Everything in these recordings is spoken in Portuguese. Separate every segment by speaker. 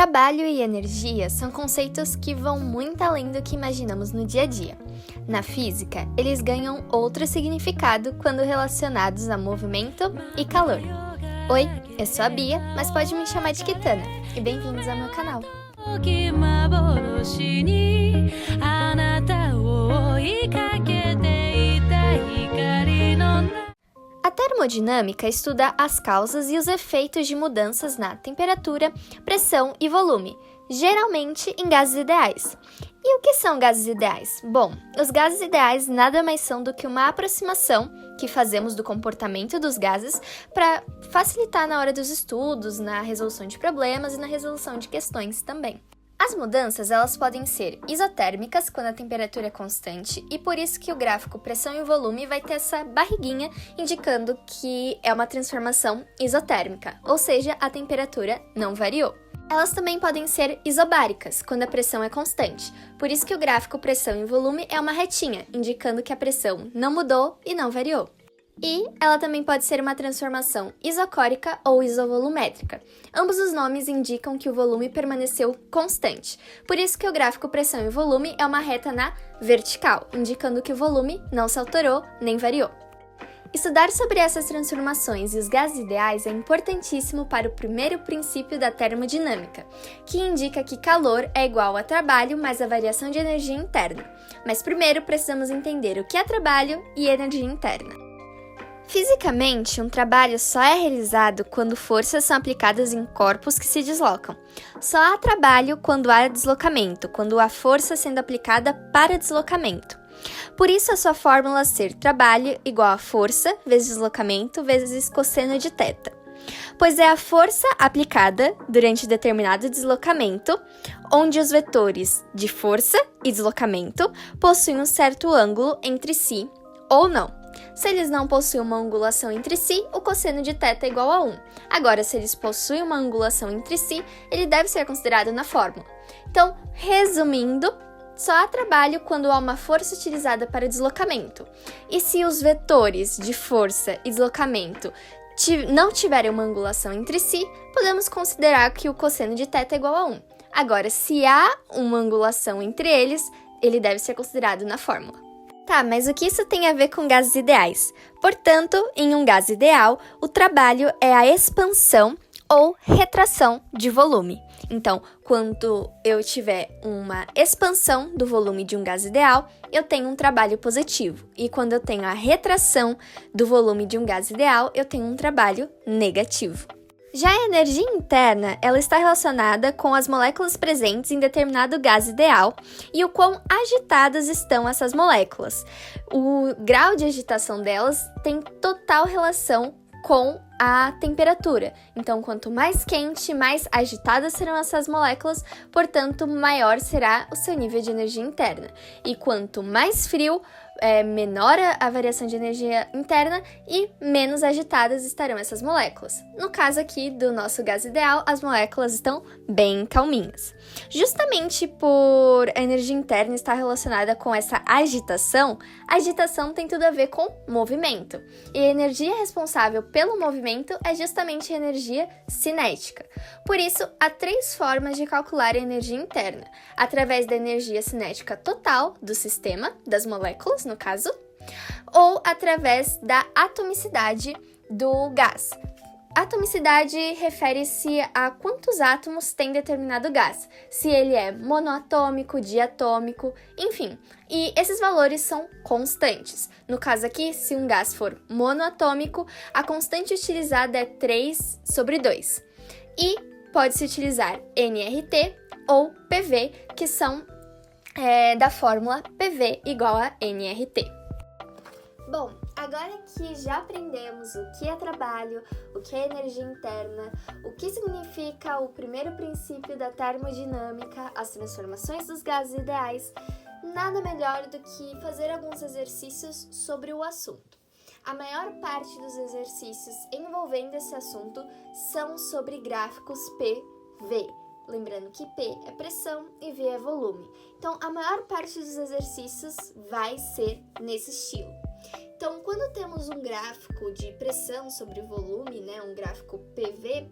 Speaker 1: Trabalho e energia são conceitos que vão muito além do que imaginamos no dia a dia. Na física, eles ganham outro significado quando relacionados a movimento e calor. Oi, eu sou a Bia, mas pode me chamar de Kitana, e bem-vindos ao meu canal. A termodinâmica estuda as causas e os efeitos de mudanças na temperatura, pressão e volume, geralmente em gases ideais. E o que são gases ideais? Bom, os gases ideais nada mais são do que uma aproximação que fazemos do comportamento dos gases para facilitar na hora dos estudos, na resolução de problemas e na resolução de questões também. As mudanças, elas podem ser isotérmicas, quando a temperatura é constante, e por isso que o gráfico pressão e volume vai ter essa barriguinha indicando que é uma transformação isotérmica, ou seja, a temperatura não variou. Elas também podem ser isobáricas, quando a pressão é constante, por isso que o gráfico pressão e volume é uma retinha, indicando que a pressão não mudou e não variou. E ela também pode ser uma transformação isocórica ou isovolumétrica. Ambos os nomes indicam que o volume permaneceu constante. Por isso que o gráfico pressão e volume é uma reta na vertical, indicando que o volume não se alterou nem variou. Estudar sobre essas transformações e os gases ideais é importantíssimo para o primeiro princípio da termodinâmica, que indica que calor é igual a trabalho mais a variação de energia interna. Mas primeiro precisamos entender o que é trabalho e energia interna. Fisicamente, um trabalho só é realizado quando forças são aplicadas em corpos que se deslocam. Só há trabalho quando há deslocamento, quando há força sendo aplicada para deslocamento. Por isso, a sua fórmula ser trabalho igual a força vezes deslocamento vezes cosseno de θ. Pois é a força aplicada durante determinado deslocamento, onde os vetores de força e deslocamento possuem um certo ângulo entre si ou não. Se eles não possuem uma angulação entre si, o cosseno de θ é igual a 1. Agora, se eles possuem uma angulação entre si, ele deve ser considerado na fórmula. Então, resumindo, só há trabalho quando há uma força utilizada para deslocamento. E se os vetores de força e deslocamento não tiverem uma angulação entre si, podemos considerar que o cosseno de θ é igual a 1. Agora, se há uma angulação entre eles, ele deve ser considerado na fórmula. Tá, mas o que isso tem a ver com gases ideais? Portanto, em um gás ideal, o trabalho é a expansão ou retração de volume. Então, quando eu tiver uma expansão do volume de um gás ideal, eu tenho um trabalho positivo. E quando eu tenho a retração do volume de um gás ideal, eu tenho um trabalho negativo. Já a energia interna, ela está relacionada com as moléculas presentes em determinado gás ideal e o quão agitadas estão essas moléculas. O grau de agitação delas tem total relação com a temperatura. Então, quanto mais quente, mais agitadas serão essas moléculas, portanto, maior será o seu nível de energia interna. E quanto mais frio, menor a variação de energia interna e menos agitadas estarão essas moléculas. No caso aqui do nosso gás ideal, as moléculas estão bem calminhas. Justamente por a energia interna estar relacionada com essa agitação, a agitação tem tudo a ver com movimento. E a energia responsável pelo movimento é justamente a energia cinética. Por isso, há 3 formas de calcular a energia interna: através da energia cinética total do sistema, das moléculas, no caso, ou através da atomicidade do gás. Atomicidade refere-se a quantos átomos tem determinado gás, se ele é monoatômico, diatômico, enfim. E esses valores são constantes. No caso aqui, se um gás for monoatômico, a constante utilizada é 3/2. E pode-se utilizar nRT ou PV, que são da fórmula PV igual a nRT. Bom, agora que já aprendemos o que é trabalho, o que é energia interna, o que significa o primeiro princípio da termodinâmica, as transformações dos gases ideais, nada melhor do que fazer alguns exercícios sobre o assunto. A maior parte dos exercícios envolvendo esse assunto são sobre gráficos PV. Lembrando que P é pressão e V é volume. Então, a maior parte dos exercícios vai ser nesse estilo. Então, quando temos um gráfico de pressão sobre volume, um gráfico PV,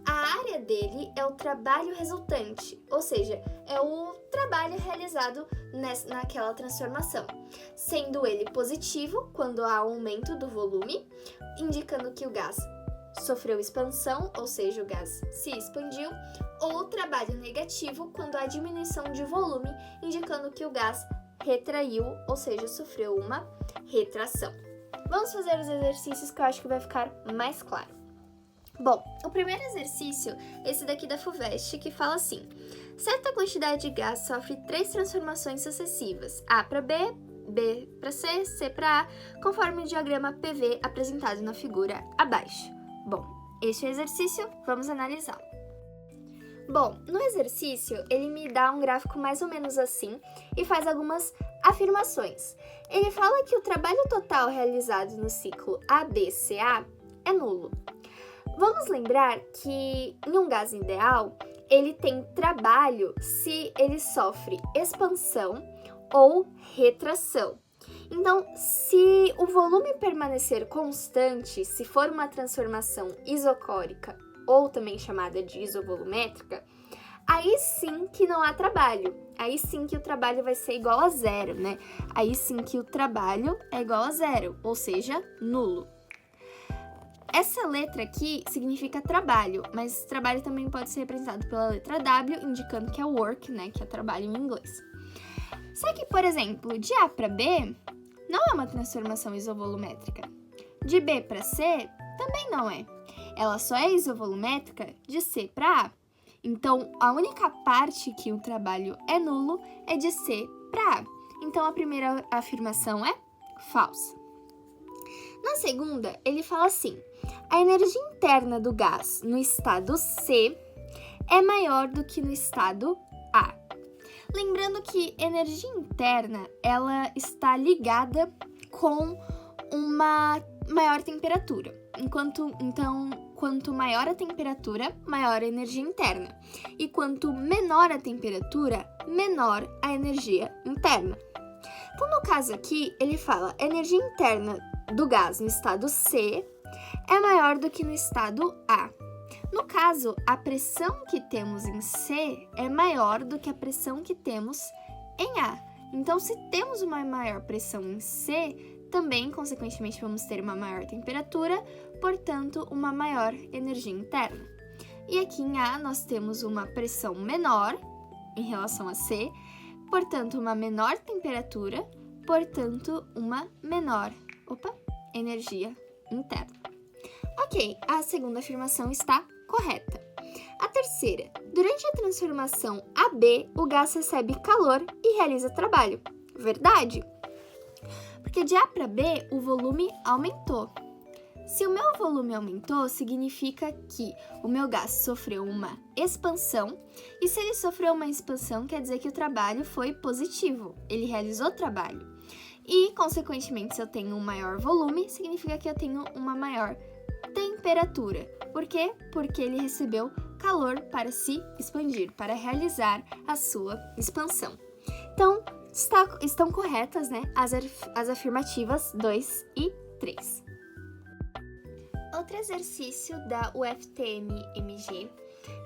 Speaker 1: A área dele é o trabalho resultante, ou seja, é o trabalho realizado naquela transformação, sendo ele positivo quando há aumento do volume, indicando que o gás sofreu expansão, ou seja, o gás se expandiu, ou trabalho negativo quando há diminuição de volume, indicando que o gás retraiu, ou seja, sofreu uma retração. Vamos fazer os exercícios que eu acho que vai ficar mais claro. Bom, o primeiro exercício é esse daqui da FUVEST, que fala assim: certa quantidade de gás sofre 3 transformações sucessivas, A para B, B para C, C para A, conforme o diagrama PV apresentado na figura abaixo. Bom, este é o exercício, vamos analisá-lo. Bom, no exercício, ele me dá um gráfico mais ou menos assim e faz algumas afirmações. Ele fala que o trabalho total realizado no ciclo ABCA é nulo. Vamos lembrar que em um gás ideal, ele tem trabalho se ele sofre expansão ou retração. Então, se o volume permanecer constante, se for uma transformação isocórica ou também chamada de isovolumétrica, aí sim que não há trabalho. Aí sim que o trabalho vai ser igual a zero, né? Aí sim que o trabalho é igual a zero, ou seja, nulo. Essa letra aqui significa trabalho, mas trabalho também pode ser representado pela letra W, indicando que é work, né, que é trabalho em inglês. Só que, por exemplo, de A para B não é uma transformação isovolumétrica. De B para C também não é. Ela só é isovolumétrica de C para A. Então, a única parte que o trabalho é nulo é de C para A. Então, a primeira afirmação é falsa. Na segunda, ele fala assim: a energia interna do gás no estado C é maior do que no estado A. Lembrando que energia interna, ela está ligada com uma maior temperatura. Quanto maior a temperatura, maior a energia interna. E quanto menor a temperatura, menor a energia interna. Então, no caso aqui, ele fala: a energia interna do gás no estado C é maior do que no estado A. No caso, a pressão que temos em C é maior do que a pressão que temos em A. Então, se temos uma maior pressão em C, também, consequentemente, vamos ter uma maior temperatura, portanto, uma maior energia interna. E aqui em A, nós temos uma pressão menor em relação a C, portanto, uma menor temperatura, portanto, uma menor energia interna. Ok, a segunda afirmação está correta. A terceira: durante a transformação AB, o gás recebe calor e realiza trabalho. Verdade? Porque de A para B, o volume aumentou. Se o meu volume aumentou, significa que o meu gás sofreu uma expansão, e se ele sofreu uma expansão, quer dizer que o trabalho foi positivo, ele realizou trabalho. E, consequentemente, se eu tenho um maior volume, significa que eu tenho uma maior temperatura. Por quê? Porque ele recebeu calor para se expandir, para realizar a sua expansão. Então, estão corretas, né, as afirmativas 2 e 3. Outro exercício da UFTM-MG,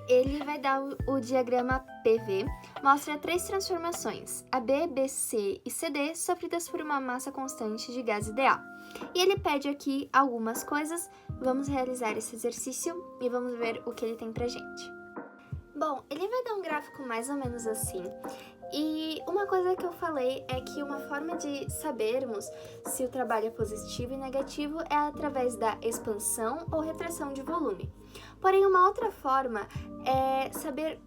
Speaker 1: ele vai dar o diagrama PV, mostra 3 transformações, AB, BC e CD, sofridas por uma massa constante de gás ideal. E ele pede aqui algumas coisas, vamos realizar esse exercício e vamos ver o que ele tem pra gente. Bom, ele vai dar um gráfico mais ou menos assim, e uma coisa que eu falei é que uma forma de sabermos se o trabalho é positivo e negativo é através da expansão ou retração de volume. Porém, uma outra forma é saber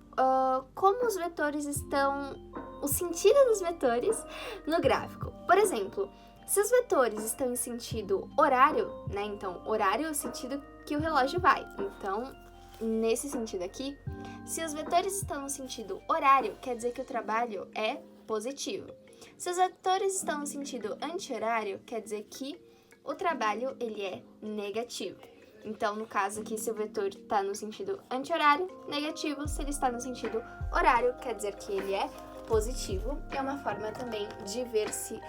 Speaker 1: como os vetores estão, o sentido dos vetores no gráfico. Por exemplo, se os vetores estão em sentido horário, né? Então, horário é o sentido que o relógio vai. Então, nesse sentido aqui, se os vetores estão no sentido horário, quer dizer que o trabalho é positivo. Se os vetores estão no sentido anti-horário, quer dizer que o trabalho ele é negativo. Então, no caso aqui, se o vetor está no sentido anti-horário, negativo. Se ele está no sentido horário, quer dizer que ele é positivo. É uma forma também de ver se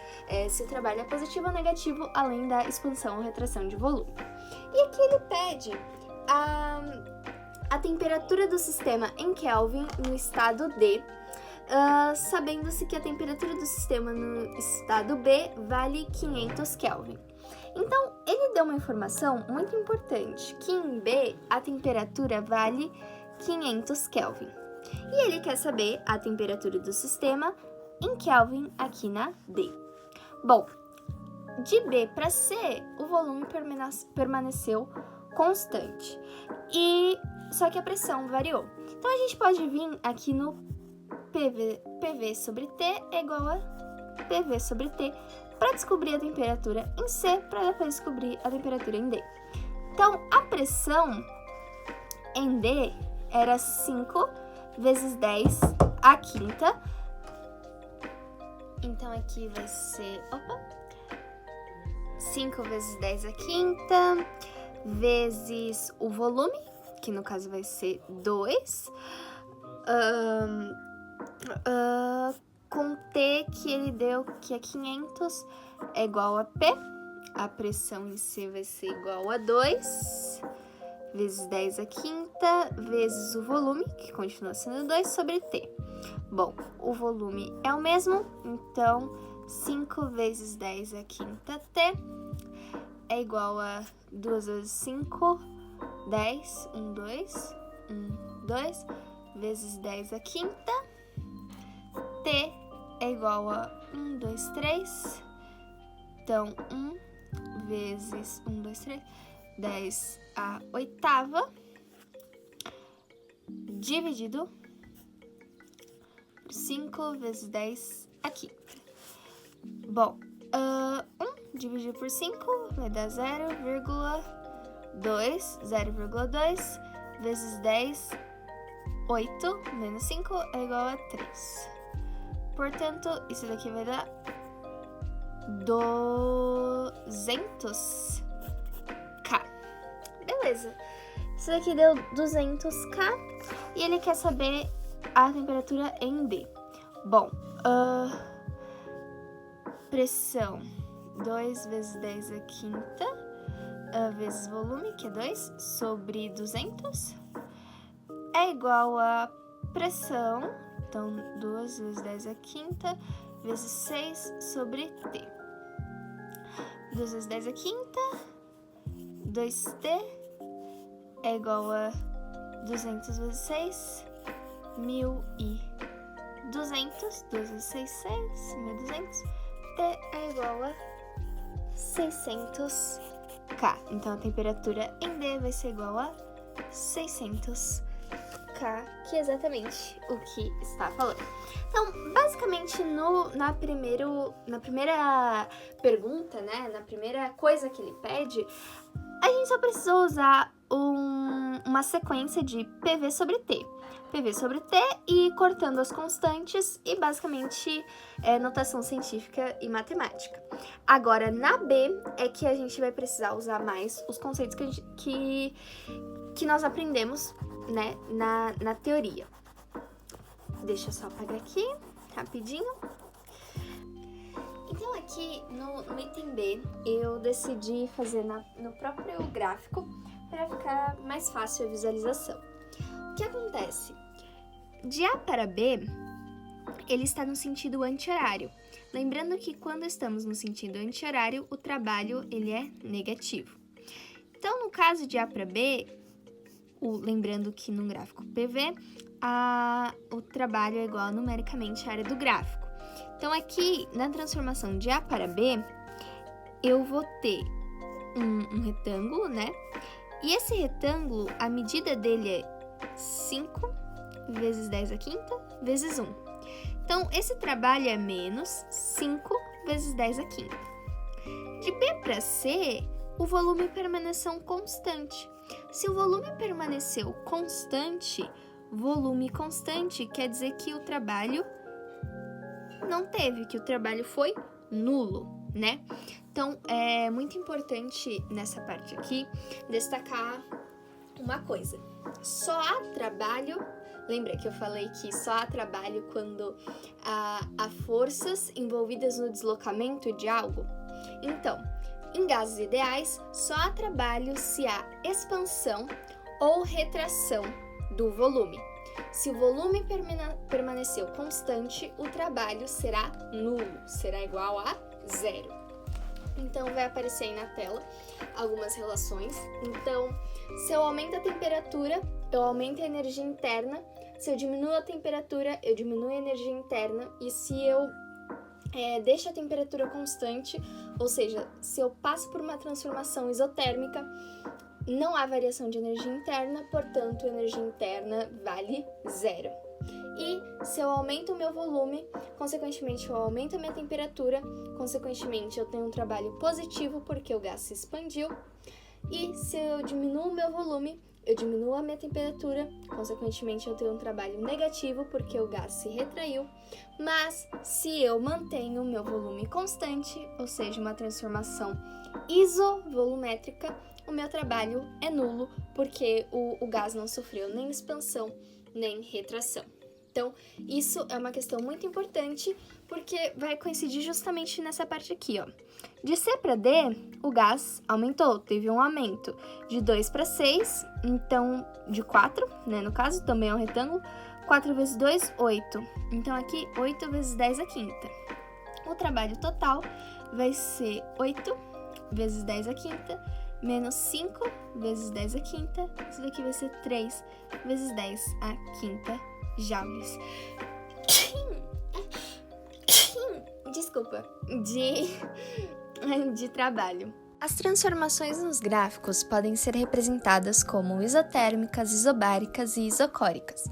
Speaker 1: o trabalho é positivo ou negativo, além da expansão ou retração de volume. E aqui ele pede a a temperatura do sistema em Kelvin no estado D, sabendo-se que a temperatura do sistema no estado B vale 500 Kelvin. Então, ele deu uma informação muito importante, que em B a temperatura vale 500 Kelvin. E ele quer saber a temperatura do sistema em Kelvin aqui na D. Bom, de B para C, o volume permaneceu constante, só que a pressão variou. Então, a gente pode vir aqui no PV sobre T é igual a PV sobre T para descobrir a temperatura em C, para depois descobrir a temperatura em D. Então, a pressão em D era 5 vezes 10 à quinta. Então, aqui vai ser 5 vezes 10 à quinta, vezes o volume, que no caso vai ser 2, com T que ele deu, que é 500, é igual a P. A pressão em C vai ser igual a 2, vezes 10 à quinta, vezes o volume, que continua sendo 2, sobre T. Bom, o volume é o mesmo, então 5 vezes 10 à quinta T é igual a 2 vezes 5, 10, 2, vezes 10 à quinta, T é igual a 2, 3, então 1 vezes 2, 3, 10 à oitava, dividido por 5 vezes 10 à quinta. Bom, 1 dividido por 5 vai dar 0,2 vezes 10, 8 menos 5 é igual a 3. Portanto, isso daqui vai dar 200K. Beleza. Isso daqui deu 200K e ele quer saber a temperatura em D. Bom, pressão 2 vezes 10 à quinta vezes volume, que é 2, sobre 200 é igual a pressão, então 2 vezes 10 à quinta vezes 6 sobre T. 2 vezes 10 à quinta, 2T é igual a 200 vezes 6, 1.200, 2 vezes 6, 6, 1.200, T é igual a 600K. Então, a temperatura em D vai ser igual a 600K, que é exatamente o que está falando. Então, basicamente, na primeira pergunta, né, na primeira coisa que ele pede, a gente só precisou usar uma sequência de PV sobre T. PV sobre T e cortando as constantes e basicamente notação científica e matemática. Agora, na B é que a gente vai precisar usar mais os conceitos que nós aprendemos, né, na teoria. Deixa eu só apagar aqui, rapidinho. Então, aqui no item B, eu decidi fazer no próprio gráfico para ficar mais fácil a visualização. O que acontece? De A para B, ele está no sentido anti-horário. Lembrando que quando estamos no sentido anti-horário, o trabalho ele é negativo. Então, no caso de A para B, lembrando que no gráfico PV, o trabalho é igual numericamente à área do gráfico. Então, aqui, na transformação de A para B, eu vou ter um retângulo, né? E esse retângulo, a medida dele é 5 vezes 10 à quinta vezes 1. Então, esse trabalho é menos 5 vezes 10 à quinta. De B para C, o volume permaneceu constante. Se o volume permaneceu constante, volume constante quer dizer que o trabalho não teve, que o trabalho foi nulo, né? Então, é muito importante nessa parte aqui destacar uma coisa. Só há trabalho, lembra que eu falei que só há trabalho quando há forças envolvidas no deslocamento de algo? Então, em gases ideais, só há trabalho se há expansão ou retração do volume. Se o volume permaneceu constante, o trabalho será nulo, será igual a zero. Então, vai aparecer aí na tela algumas relações. Então, se eu aumento a temperatura, eu aumento a energia interna. Se eu diminuo a temperatura, eu diminuo a energia interna. E se eu deixo a temperatura constante, ou seja, se eu passo por uma transformação isotérmica, não há variação de energia interna, portanto, a energia interna vale zero. E se eu aumento o meu volume, consequentemente eu aumento a minha temperatura, consequentemente eu tenho um trabalho positivo porque o gás se expandiu. E se eu diminuo o meu volume, eu diminuo a minha temperatura, consequentemente eu tenho um trabalho negativo porque o gás se retraiu. Mas se eu mantenho o meu volume constante, ou seja, uma transformação isovolumétrica, o meu trabalho é nulo porque o gás não sofreu nem expansão nem retração. Então, isso é uma questão muito importante porque vai coincidir justamente nessa parte aqui, ó. De C para D, o gás aumentou, teve um aumento de 2 para 6, então de 4, né, no caso, também é um retângulo. 4 vezes 2, 8. Então, aqui, 8 vezes 10 à quinta. O trabalho total vai ser 8 vezes 10 à quinta, menos 5 vezes 10 à quinta. Isso daqui vai ser 3 vezes 10 à quinta joules. Desculpa, de trabalho. As transformações nos gráficos podem ser representadas como isotérmicas, isobáricas e isocóricas.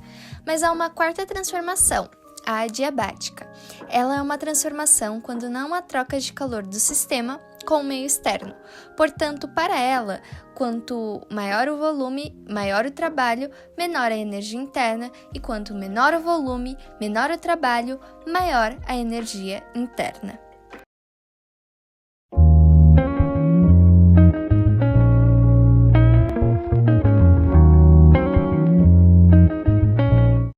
Speaker 1: Mas há uma quarta transformação, a adiabática. Ela é uma transformação quando não há troca de calor do sistema com o meio externo. Portanto, para ela, quanto maior o volume, maior o trabalho, menor a energia interna, e quanto menor o volume, menor o trabalho, maior a energia interna.